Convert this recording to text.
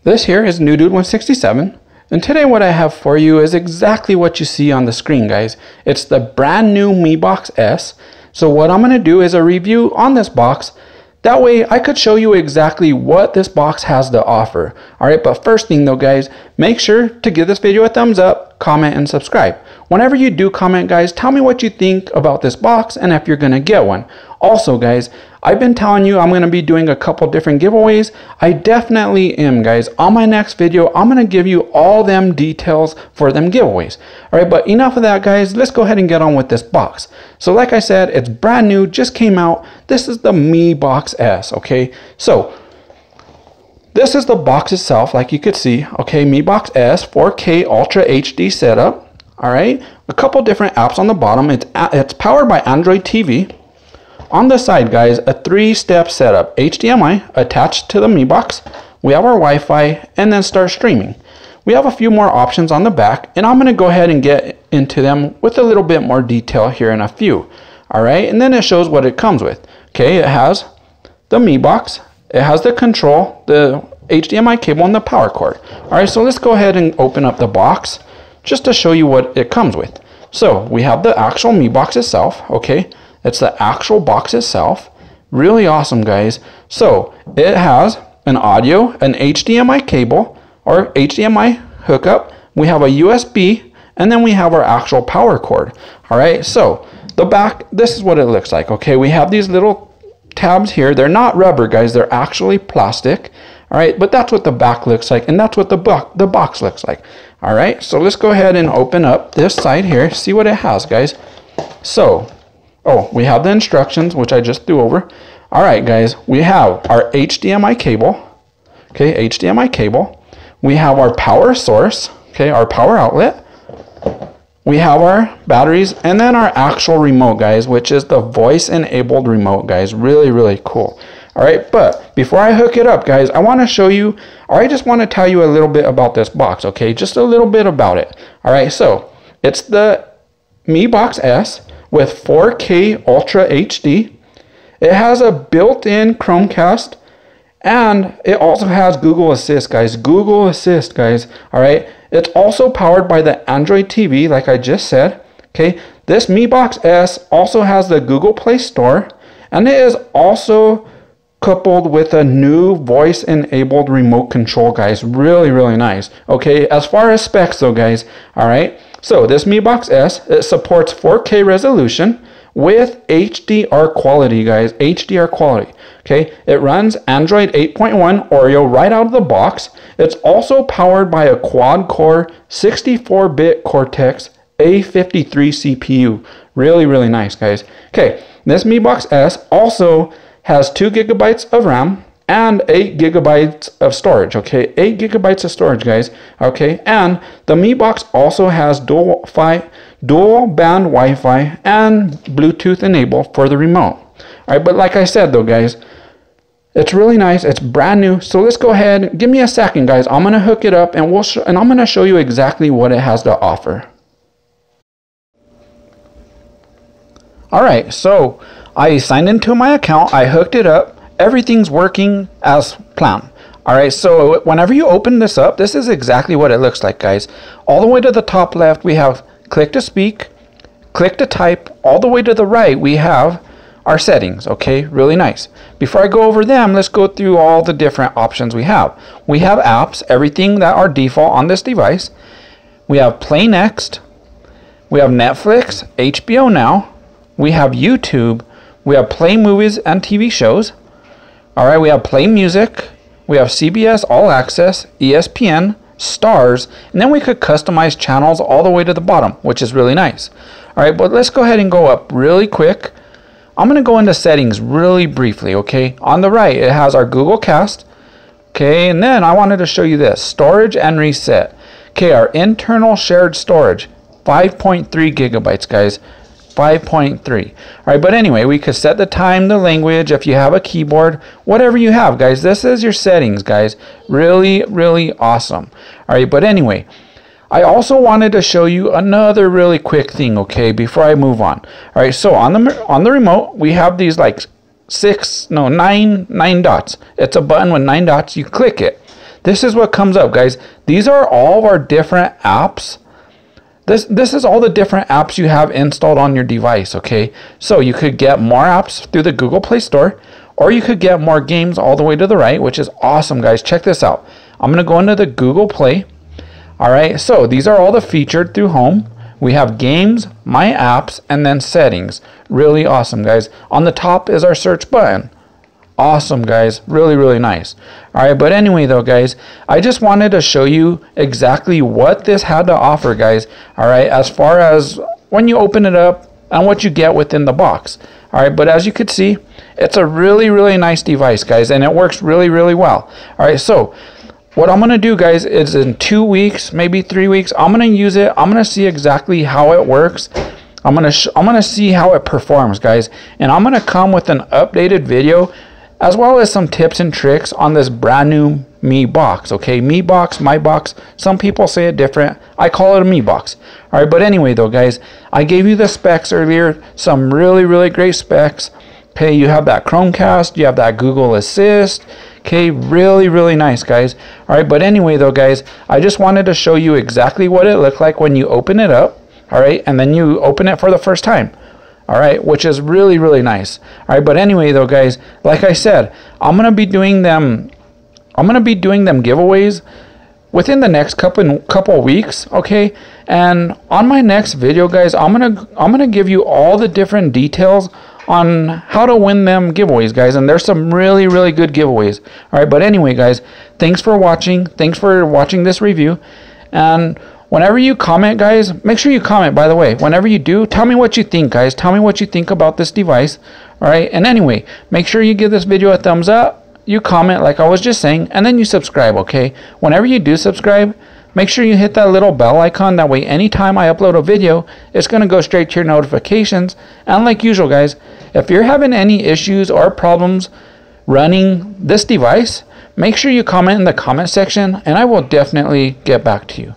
This here is New Dude 167, and today what I have for you is exactly what you see on the screen, guys. It's the brand new Mi Box S. So what I'm going to do is a review on this box. That way I could show you exactly what this box has to offer. Alright, but first thing though, guys, make sure to give this video a thumbs up, comment, and subscribe. Whenever you do comment, guys, tell me what you think about this box and if you're going to get one. Also, guys, I've been telling you I'm going to be doing a couple different giveaways. I definitely am, guys. On my next video, I'm going to give you all them details for them giveaways. Alright, but enough of that, guys. Let's go ahead and get on with this box. So like I said, it's brand new, just came out. This is the Mi Box S, okay? So this is the box itself, like you could see. Okay, Mi Box S 4K Ultra HD setup. Alright, a couple different apps on the bottom. It's powered by Android TV. On the side, guys, a 3-step setup. HDMI attached to the Mi Box. We have our Wi-Fi, and then start streaming. We have a few more options on the back, and I'm going to go ahead and get into them with a little bit more detail here in a few. Alright, and then it shows what it comes with. Okay, it has the Mi Box, it has the control, the HDMI cable, and the power cord. Alright, so let's go ahead and open up the box just to show you what it comes with. So we have the actual Mi Box itself, okay? It's the actual box itself. Really awesome, guys. So it has an audio, an HDMI cable or HDMI hookup. We have a USB, and then we have our actual power cord. All right, so the back, this is what it looks like. Okay, we have these little tabs here. They're not rubber, guys. They're actually plastic. All right, but that's what the back looks like, and that's what the box looks like. All right, so let's go ahead and open up this side here, see what it has, guys. So we have the instructions, which I just threw over. All right, guys, we have our HDMI cable. Okay, HDMI cable. We have our power source. Okay, our power outlet. We have our batteries, and then our actual remote, guys, which is the voice-enabled remote, guys. Really, really cool. All right, but before I hook it up, guys, I want to show you, or I just want to tell you a little bit about this box. Okay, just a little bit about it. All right, so it's the Mi Box S with 4K Ultra HD. It has a built-in Chromecast, and it also has Google Assist, guys. Google Assist, guys. All right. It's also powered by the Android TV, like I just said. Okay. This Mi Box S also has the Google Play Store, and it is also coupled with a new voice-enabled remote control, guys. Really, really nice. Okay. As far as specs, though, guys. All right. So this Mi Box S, it supports 4K resolution with HDR quality, guys. HDR quality. Okay, it runs Android 8.1 Oreo right out of the box. It's also powered by a quad-core 64-bit Cortex A53 CPU. Really, really nice, guys. Okay, this Mi Box S also has 2 gigabytes of RAM and 8 gigabytes of storage. Okay, 8 gigabytes of storage, guys. Okay, and the Mi Box also has dual band Wi-Fi and Bluetooth enabled for the remote. All right, but like I said though, guys, it's really nice. It's brand new. So let's go ahead. Give me a second, guys. I'm gonna hook it up, and I'm gonna show you exactly what it has to offer. All right, so I signed into my account. I hooked it up. Everything's working as planned. All right, so whenever you open this up, this is exactly what it looks like, guys. All the way to the top left, we have click to speak, click to type. All the way to the right, we have our settings. Okay, really nice. Before I go over them, let's go through all the different options we have. We have apps, everything that are default on this device. We have Play Next. We have Netflix, HBO Now. We have YouTube. We have Play Movies and TV shows. All right, we have Play Music, we have CBS All Access, ESPN, Stars, and then we could customize channels all the way to the bottom, which is really nice. All right, but let's go ahead and go up really quick. I'm going to go into settings really briefly, okay? On the right, it has our Google Cast, okay? And then I wanted to show you this, storage and reset. Okay, our internal shared storage, 5.3 gigabytes, guys. 5.3. All right, but anyway, we could set the time, the language, if you have a keyboard, whatever you have, guys. This is your settings, guys. Really, really awesome. All right, but anyway, I also wanted to show you another really quick thing, okay, before I move on. All right, so on the remote, we have these like nine dots. It's a button with 9 dots. You click it. this is what comes up, guys. These are all of our different apps. This is all the different apps you have installed on your device, okay? So you could get more apps through the Google Play Store, or you could get more games all the way to the right, which is awesome, guys. Check this out. I'm gonna go into the Google Play. All right, so these are all the featured through home. We have games, my apps, and then settings. Really awesome, guys. On the top is our search button. Awesome, guys. Really, really nice. All right, but anyway, though, guys, I just wanted to show you exactly what this had to offer, guys. All right, as far as when you open it up and what you get within the box. All right, but as you could see, it's a really, really nice device, guys, and it works really, really well. All right, so what I'm going to do, guys, is in 2 weeks, maybe 3 weeks, I'm going to use it. I'm going to see exactly how it works. I'm going to see how it performs, guys, and I'm going to come with an updated video as well as some tips and tricks on this brand new Mi box, okay? Mi box, my box, some people say it different. I call it a Mi box. All right, but anyway, though, guys, I gave you the specs earlier, some really, really great specs. Okay, you have that Chromecast, you have that Google Assist. Okay, really, really nice, guys. All right, but anyway, though, guys, I just wanted to show you exactly what it looked like when you open it up. All right, and then you open it for the first time. All right, which is really, really nice. All right, but anyway, though, guys, like I said, I'm gonna be doing them giveaways within the next couple weeks, okay? And on my next video, guys, I'm gonna give you all the different details on how to win them giveaways, guys, and there's some really, really good giveaways. All right, but anyway, guys, thanks for watching. Thanks for watching this review, and whenever you comment, guys, make sure you comment, by the way. Whenever you do, tell me what you think, guys. Tell me what you think about this device. All right, and anyway, make sure you give this video a thumbs up, you comment like I was just saying, and then you subscribe, okay? Whenever you do subscribe, make sure you hit that little bell icon. That way, anytime I upload a video, it's going to go straight to your notifications. And like usual, guys, if you're having any issues or problems running this device, make sure you comment in the comment section, and I will definitely get back to you.